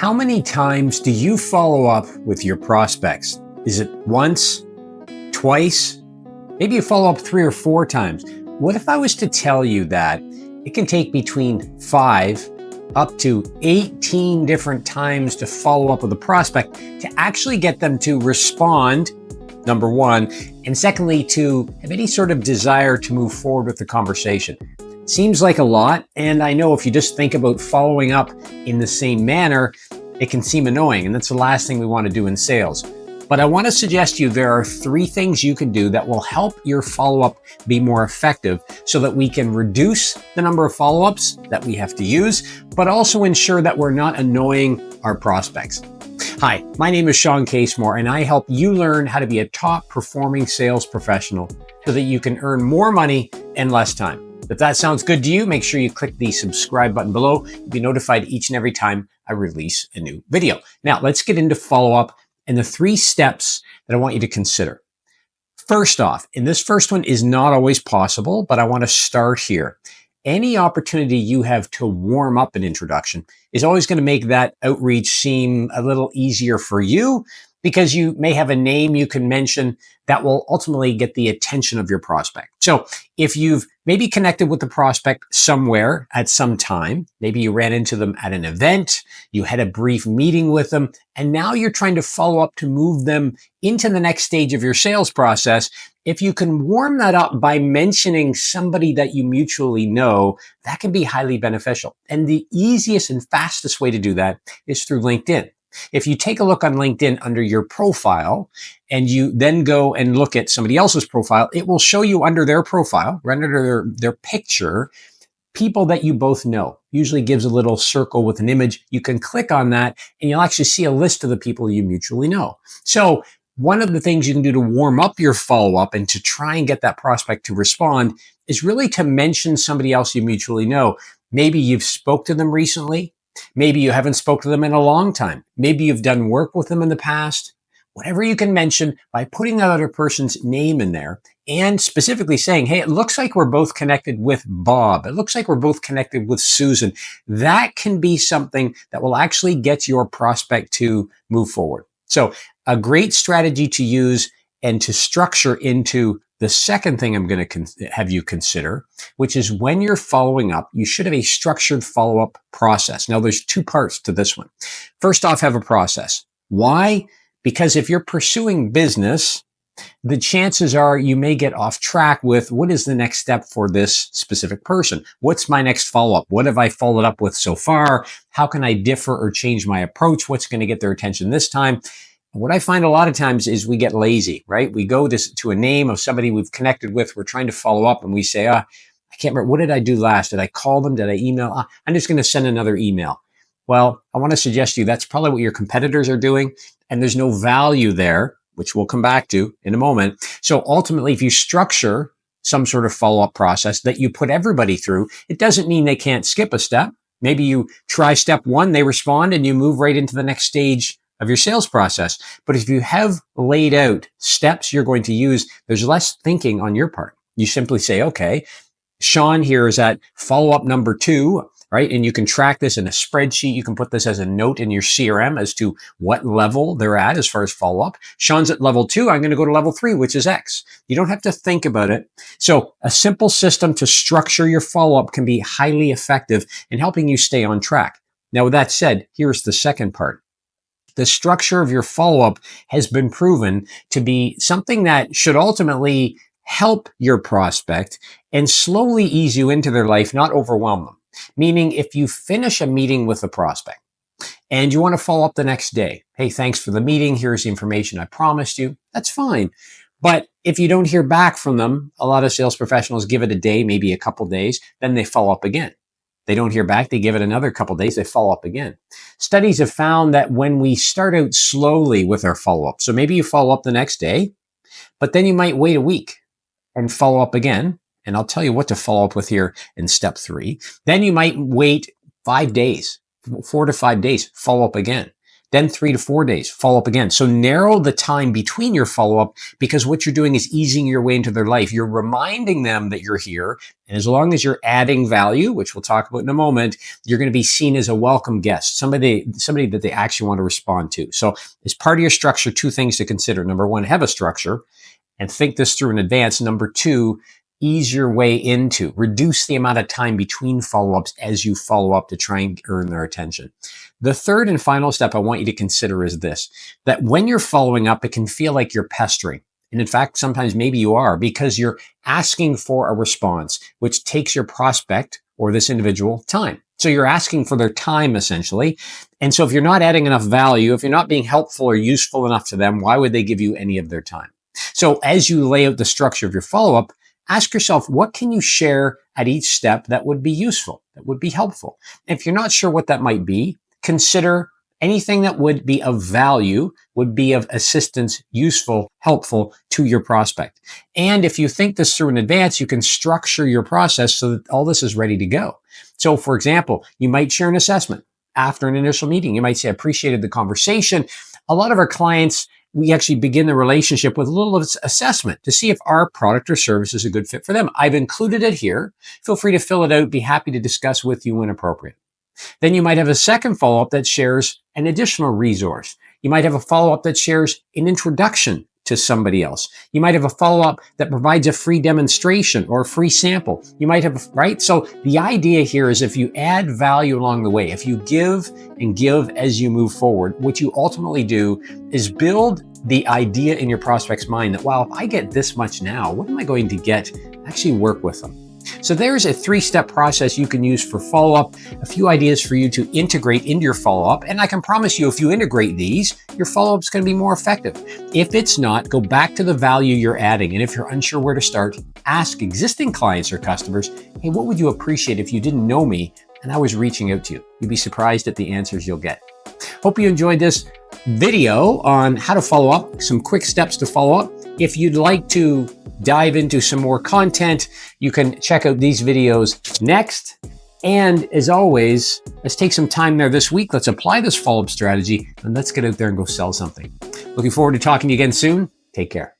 How many times do you follow up with your prospects? Is it once, twice? Maybe you follow up 3 or 4 times. What if I was to tell you that it can take between 5 up to 18 different times to follow up with a prospect to actually get them to respond, number one, and secondly, to have any sort of desire to move forward with the conversation? Seems like a lot, and I know if you just think about following up in the same manner, it can seem annoying, and that's the last thing we want to do in sales. But I want to suggest to you there are 3 things you can do that will help your follow-up be more effective so that we can reduce the number of follow-ups that we have to use, but also ensure that we're not annoying our prospects. Hi, my name is Shawn and I help you learn how to be a top performing sales professional so that you can earn more money in less time. If that sounds good to you, make sure you click the subscribe button below. You'll be notified each and every time I release a new video. Now, let's get into follow-up and the 3 steps that I want you to consider. First off, and this first one is not always possible, but I want to start here. Any opportunity you have to warm up an introduction is always going to make that outreach seem a little easier for you because you may have a name you can mention that will ultimately get the attention of your prospect. So if you've maybe connected with the prospect somewhere at some time, maybe you ran into them at an event, you had a brief meeting with them, and now you're trying to follow up to move them into the next stage of your sales process, if you can warm that up by mentioning somebody that you mutually know, that can be highly beneficial. And the easiest and fastest way to do that is through LinkedIn. If you take a look on LinkedIn under your profile and you then go and look at somebody else's profile, it will show you under their profile, right under their picture, people that you both know. Usually gives a little circle with an image. You can click on that and you'll actually see a list of the people you mutually know. So one of the things you can do to warm up your follow-up and to try and get that prospect to respond is really to mention somebody else you mutually know. Maybe you've spoke to them recently. Maybe you haven't spoke to them in a long time. Maybe you've done work with them in the past. Whatever you can mention by putting that other person's name in there and specifically saying, hey, it looks like we're both connected with Bob. It looks like we're both connected with Susan. That can be something that will actually get your prospect to move forward. So a great strategy to use and to structure into the second thing I'm going to have you consider, which is when you're following up, you should have a structured follow-up process. Now, there's 2 parts to this one. First off, have a process. Why? Because if you're pursuing business, the chances are you may get off track with what is the next step for this specific person? What's my next follow-up? What have I followed up with so far? How can I differ or change my approach? What's going to get their attention this time? What I find a lot of times is we get lazy, right? We go to a name of somebody we've connected with. We're trying to follow up and we say, I can't remember. What did I do last? Did I call them? Did I email? I'm just going to send another email. Well, I want to suggest to you that's probably what your competitors are doing. And there's no value there, which we'll come back to in a moment. So ultimately, if you structure some sort of follow-up process that you put everybody through, it doesn't mean they can't skip a step. Maybe you try step 1, they respond, and you move right into the next stage of your sales process. But if you have laid out steps you're going to use, there's less thinking on your part. You simply say, okay, Shawn here is at follow-up number 2, right? And you can track this in a spreadsheet. You can put this as a note in your CRM as to what level they're at as far as follow-up. Shawn's at level 2. I'm going to go to level 3, which is X. You don't have to think about it. So a simple system to structure your follow-up can be highly effective in helping you stay on track. Now, with that said, here's the second part. The structure of your follow-up has been proven to be something that should ultimately help your prospect and slowly ease you into their life, not overwhelm them. Meaning, if you finish a meeting with a prospect and you want to follow up the next day, hey, thanks for the meeting. Here's the information I promised you. That's fine. But if you don't hear back from them, a lot of sales professionals give it a day, maybe a couple days, then they follow up again. They don't hear back. They give it another couple days. They follow up again. Studies have found that when we start out slowly with our follow-up, so maybe you follow up the next day, but then you might wait a week and follow up again. And I'll tell you what to follow up with here in step 3. Then you might wait 5 days, 4 to 5 days, follow up again. then 3 to 4 days, follow up again. So narrow the time between your follow-up, because what you're doing is easing your way into their life. You're reminding them that you're here. And as long as you're adding value, which we'll talk about in a moment, you're going to be seen as a welcome guest, somebody that they actually want to respond to. So as part of your structure, 2 things to consider. Number 1, have a structure and think this through in advance. Number 2, ease your way into, reduce the amount of time between follow-ups as you follow up to try and earn their attention. The third and final step I want you to consider is this, that when you're following up, it can feel like you're pestering. And in fact, sometimes maybe you are, because you're asking for a response, which takes your prospect or this individual time. So you're asking for their time, essentially. And so if you're not adding enough value, if you're not being helpful or useful enough to them, why would they give you any of their time? So as you lay out the structure of your follow-up, ask yourself, what can you share at each step that would be useful, that would be helpful? If you're not sure what that might be, consider anything that would be of value, would be of assistance, useful, helpful to your prospect. And if you think this through in advance, you can structure your process so that all this is ready to go. So for example, you might share an assessment after an initial meeting. You might say, I appreciated the conversation. A lot of our clients, we actually begin the relationship with a little assessment to see if our product or service is a good fit for them. I've included it here. Feel free to fill it out. Be happy to discuss with you when appropriate. Then you might have a second follow-up that shares an additional resource. You might have a follow-up that shares an introduction to somebody else. You might have a follow-up that provides a free demonstration or a free sample. You might have, right? So the idea here is if you add value along the way, if you give and give as you move forward, what you ultimately do is build the idea in your prospect's mind that, wow, if I get this much now, what am I going to get? Actually work with them. So there's a 3-step process you can use for follow-up, a few ideas for you to integrate into your follow-up. And I can promise you, if you integrate these, your follow-up is going to be more effective. If it's not, go back to the value you're adding. And if you're unsure where to start, ask existing clients or customers, hey, what would you appreciate if you didn't know me and I was reaching out to you? You'd be surprised at the answers you'll get. Hope you enjoyed this video on how to follow up, some quick steps to follow up. If you'd like to dive into some more content, you can check out these videos next. And as always, let's take some time there this week. Let's apply this follow-up strategy and let's get out there and go sell something. Looking forward to talking to you again soon. Take care.